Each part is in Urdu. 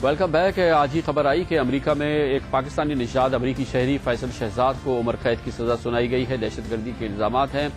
Welcome back. آج ہی خبر آئی کہ امریکہ میں ایک پاکستانی نژاد امریکی شہری فیصل شہزاد کو عمر قید کی سزا سنائی گئی ہے. دہشت گردی کے الزامات ہیں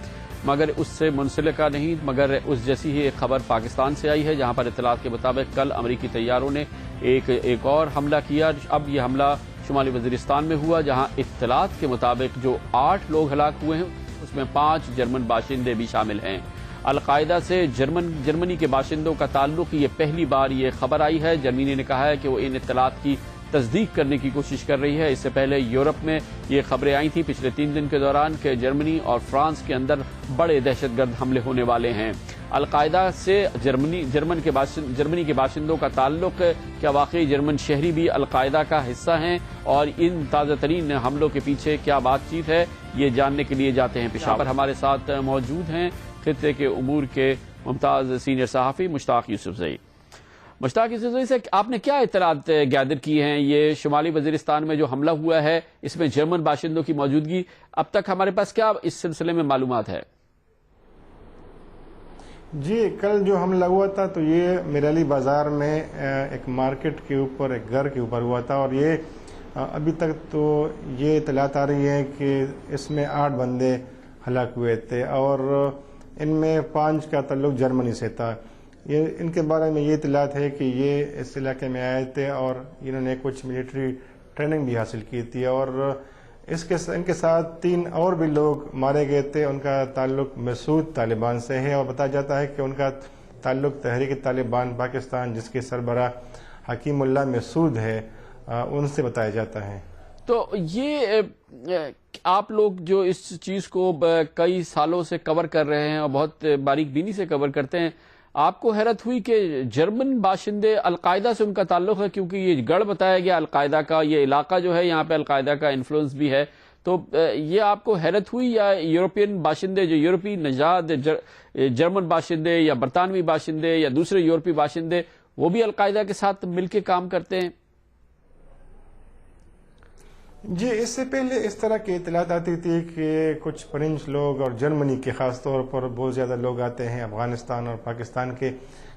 مگر اس سے منسلکہ نہیں. مگر اس جیسی ہی ایک خبر پاکستان سے آئی ہے جہاں پر اطلاعات کے مطابق کل امریکی طیاروں نے ایک اور حملہ کیا. اب یہ حملہ شمالی وزیرستان میں ہوا جہاں اطلاعات کے مطابق جو 8 لوگ ہلاک ہوئے ہیں اس میں 5 جرمن باشندے بھی شامل ہیں. القاعدہ سے جرمنی کے باشندوں کا تعلق یہ پہلی بار یہ خبر آئی ہے. جرمنی نے کہا ہے کہ وہ ان اطلاعات کی تصدیق کرنے کی کوشش کر رہی ہے. اس سے پہلے یورپ میں یہ خبریں آئی تھیں پچھلے 3 دن کے دوران کہ جرمنی اور فرانس کے اندر بڑے دہشت گرد حملے ہونے والے ہیں. القاعدہ سے جرمنی کے باشندوں کا تعلق، کیا واقعی جرمن شہری بھی القاعدہ کا حصہ ہیں اور ان تازہ ترین حملوں کے پیچھے کیا بات چیت ہے، یہ جاننے کے لیے جاتے ہیں پشاور. ہمارے ساتھ موجود ہیں خطے کے امور کے ممتاز سینئر صحافی مشتاق یوسفزئی. مشتاق یوسفزئی سے آپ نے کیا اطلاعات گیدر کی ہیں؟ یہ شمالی وزیرستان میں جو حملہ ہوا ہے اس میں جرمن باشندوں کی موجودگی، اب تک ہمارے پاس کیا اس سلسلے میں معلومات ہے؟ جی، کل جو حملہ ہوا تھا تو یہ میرالی بازار میں ایک مارکیٹ کے اوپر، ایک گھر کے اوپر ہوا تھا، اور یہ ابھی تک تو یہ اطلاعات آ رہی ہیں کہ اس میں 8 بندے ہلاک ہوئے تھے اور ان میں 5 کا تعلق جرمنی سے تھا. ان کے بارے میں یہ اطلاعات ہے کہ یہ اس علاقے میں آئے تھے اور انہوں نے کچھ ملٹری ٹریننگ بھی حاصل کی تھی، اور ان کے ساتھ 3 اور بھی لوگ مارے گئے تھے. ان کا تعلق مسعود طالبان سے ہے اور بتایا جاتا ہے کہ ان کا تعلق تحریک طالبان پاکستان جس کے سربراہ حکیم اللہ مسعود ہے ان سے بتایا جاتا ہے. تو یہ آپ لوگ جو اس چیز کو کئی سالوں سے کور کر رہے ہیں اور بہت باریک بینی سے کور کرتے ہیں، آپ کو حیرت ہوئی کہ جرمن باشندے القاعدہ سے ان کا تعلق ہے، کیونکہ یہ گڑھ بتایا گیا القاعدہ کا، یہ علاقہ جو ہے یہاں پہ القاعدہ کا انفلوئنس بھی ہے. تو یہ آپ کو حیرت ہوئی یا یورپین باشندے جو یورپی نژاد جرمن باشندے یا برطانوی باشندے یا دوسرے یورپی باشندے وہ بھی القاعدہ کے ساتھ مل کے کام کرتے ہیں؟ جی، اس سے پہلے اس طرح کی اطلاعات آتی تھی کہ کچھ فرنچ لوگ اور جرمنی کے خاص طور پر بہت زیادہ لوگ آتے ہیں افغانستان اور پاکستان کے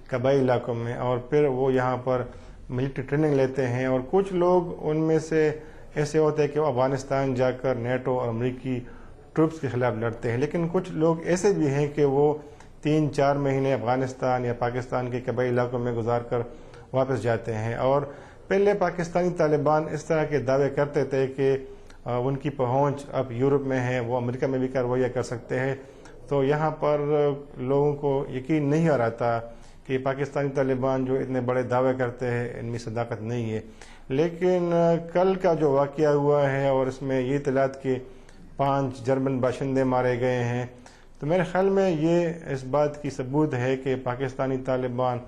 قبائلی علاقوں میں، اور پھر وہ یہاں پر ملٹری ٹریننگ لیتے ہیں. اور کچھ لوگ ان میں سے ایسے ہوتے ہیں کہ وہ افغانستان جا کر نیٹو اور امریکی ٹروپس کے خلاف لڑتے ہیں. لیکن کچھ لوگ ایسے بھی ہیں کہ وہ 3-4 مہینے افغانستان یا پاکستان کے قبائلی علاقوں میں گزار کر واپس جاتے ہیں. اور پہلے پاکستانی طالبان اس طرح کے دعوے کرتے تھے کہ ان کی پہنچ اب یورپ میں ہے، وہ امریکہ میں بھی کارروائیاں کر سکتے ہیں. تو یہاں پر لوگوں کو یقین نہیں آ رہا تھا کہ پاکستانی طالبان جو اتنے بڑے دعوے کرتے ہیں ان میں صداقت نہیں ہے. لیکن کل کا جو واقعہ ہوا ہے اور اس میں یہ اطلاعات کہ 5 جرمن باشندے مارے گئے ہیں، تو میرے خیال میں یہ اس بات کی ثبوت ہے کہ پاکستانی طالبان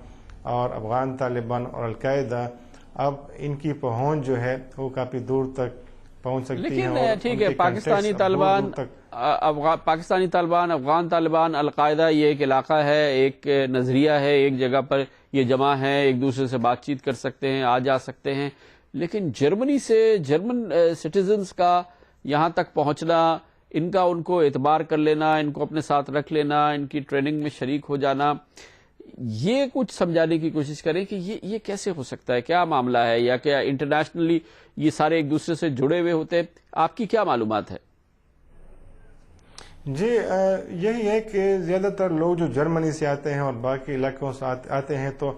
اور افغان طالبان اور القاعدہ اب ان کی پہنچ جو ہے وہ کافی دور تک پہنچ سکتی ہے. لیکن ٹھیک ہے، پاکستانی طالبان افغان طالبان القاعدہ یہ ایک علاقہ ہے، ایک نظریہ ہے، ایک جگہ پر یہ جمع ہے، ایک دوسرے سے بات چیت کر سکتے ہیں، آ جا سکتے ہیں. لیکن جرمنی سے جرمن سٹیزنز کا یہاں تک پہنچنا، ان کو اعتبار کر لینا، ان کو اپنے ساتھ رکھ لینا، ان کی ٹریننگ میں شریک ہو جانا، یہ کچھ سمجھانے کی کوشش کریں کہ یہ کیسے ہو سکتا ہے، کیا معاملہ ہے، یا کیا انٹرنیشنلی یہ سارے ایک دوسرے سے جڑے ہوئے ہوتے ہیں؟ آپ کی کیا معلومات ہے؟ جی، یہی ہے کہ زیادہ تر لوگ جو جرمنی سے آتے ہیں اور باقی علاقوں سے آتے ہیں تو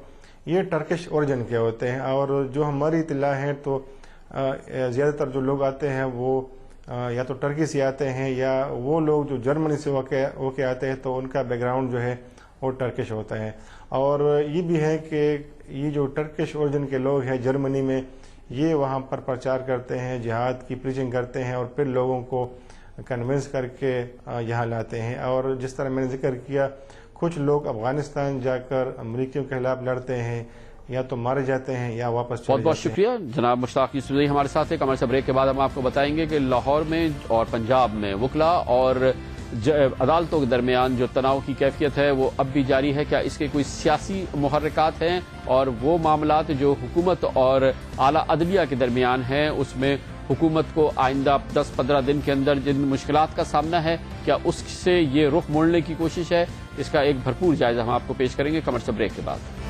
یہ ٹرکش اوریجن کے ہوتے ہیں. اور جو ہماری اطلاع ہے تو زیادہ تر جو لوگ آتے ہیں وہ یا تو ٹرکی سے آتے ہیں یا وہ لوگ جو جرمنی سے ہو کے آتے ہیں تو ان کا بیک گراؤنڈ جو ہے وہ ٹرکش ہوتا ہے. اور یہ بھی ہے کہ یہ جو ٹرکش اوریجن کے لوگ ہیں جرمنی میں، یہ وہاں پر پرچار کرتے ہیں، جہاد کی پریچنگ کرتے ہیں اور پھر لوگوں کو کنونس کر کے یہاں لاتے ہیں. اور جس طرح میں نے ذکر کیا، کچھ لوگ افغانستان جا کر امریکیوں کے خلاف لڑتے ہیں، یا تو مارے جاتے ہیں یا واپس چلے جاتے ہیں. بہت شکریہ جناب مشتاق یوسفزئی ہمارے ساتھ. کمرشل بریک کے بعد ہم آپ کو بتائیں گے کہ لاہور میں اور پنجاب میں وکلا اور عدالتوں کے درمیان جو تناؤ کی کیفیت ہے وہ اب بھی جاری ہے. کیا اس کے کوئی سیاسی محرکات ہیں؟ اور وہ معاملات جو حکومت اور اعلیٰ عدلیہ کے درمیان ہیں، اس میں حکومت کو آئندہ 10-15 دن کے اندر جن مشکلات کا سامنا ہے، کیا اس سے یہ رخ موڑنے کی کوشش ہے؟ اس کا ایک بھرپور جائزہ ہم آپ کو پیش کریں گے کمرشل بریک کے بعد.